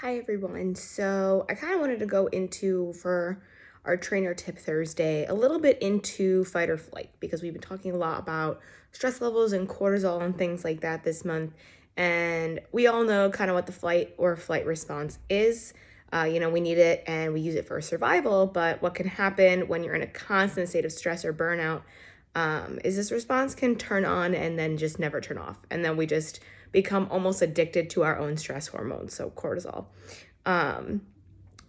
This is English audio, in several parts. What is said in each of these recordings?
Hi everyone. So I kind of wanted to go into for our trainer tip Thursday a little bit into fight or flight because we've been talking a lot about stress levels and cortisol and things like that this month. And we all know kind of what the flight or flight response is. We need it and we use it for survival. But what can happen when you're in a constant state of stress or burnout is this response can turn on and then just never turn off. And then we just become almost addicted to our own stress hormones, so cortisol. Um,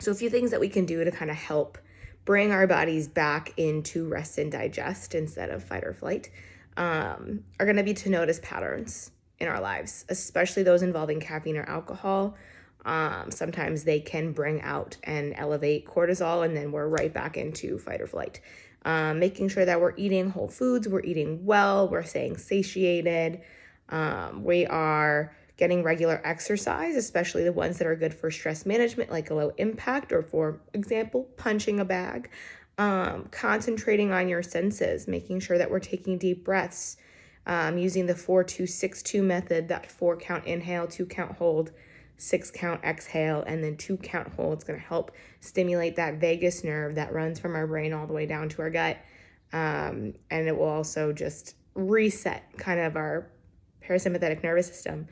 so a few things that we can do to kind of help bring our bodies back into rest and digest instead of fight or flight are going to be to notice patterns in our lives, especially those involving caffeine or alcohol. Sometimes they can bring out and elevate cortisol, and then we're right back into fight or flight. Making sure that we're eating whole foods, we're eating well, we're staying satiated, we are getting regular exercise, especially the ones that are good for stress management, like a low impact, or for example, punching a bag. Concentrating on your senses, making sure that we're taking deep breaths, using the 4-2-6-2 method, that 4 count inhale, 2 count hold, 6 count exhale, and then 2 count hold. It's going to help stimulate that vagus nerve that runs from our brain all the way down to our gut. And it will also just reset kind of our parasympathetic nervous system,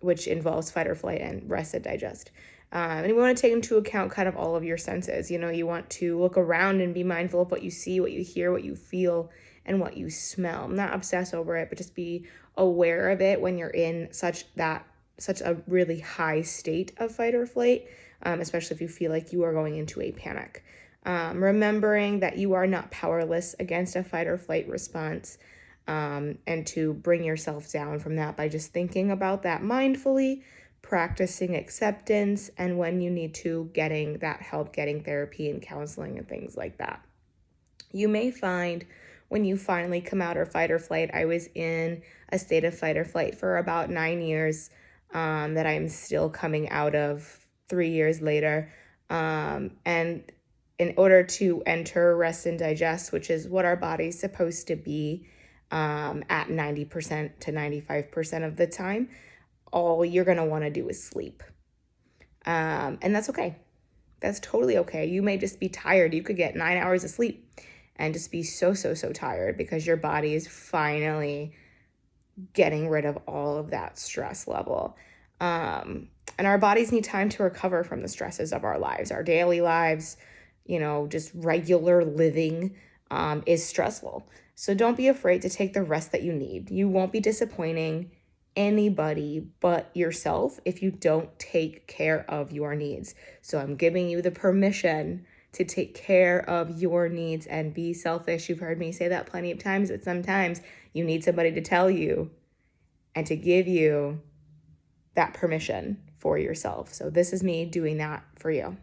which involves fight or flight and rest and digest. And you want to take into account kind of all of your senses. You want to look around and be mindful of what you see, what you hear, what you feel, and what you smell. Not obsess over it, but just be aware of it when you're in such a really high state of fight or flight, especially if you feel like you are going into a panic. Remembering that you are not powerless against a fight or flight response, and to bring yourself down from that by just thinking about that mindfully, practicing acceptance, and when you need to, getting that help, getting therapy and counseling and things like that. You may find when you finally come out of fight or flight, I was in a state of fight or flight for about 9 years, that I'm still coming out of 3 years later. And in order to enter rest and digest, which is what our body's supposed to be at 90% to 95% of the time, all you're going to want to do is sleep. And that's okay. That's totally okay. You may just be tired. You could get 9 hours of sleep and just be so tired because your body is finally getting rid of all of that stress level. And our bodies need time to recover from the stresses of our lives, our daily lives, just regular living is stressful. So don't be afraid to take the rest that you need. You won't be disappointing anybody but yourself if you don't take care of your needs. So I'm giving you the permission to take care of your needs and be selfish. You've heard me say that plenty of times, but sometimes you need somebody to tell you and to give you that permission for yourself. So this is me doing that for you.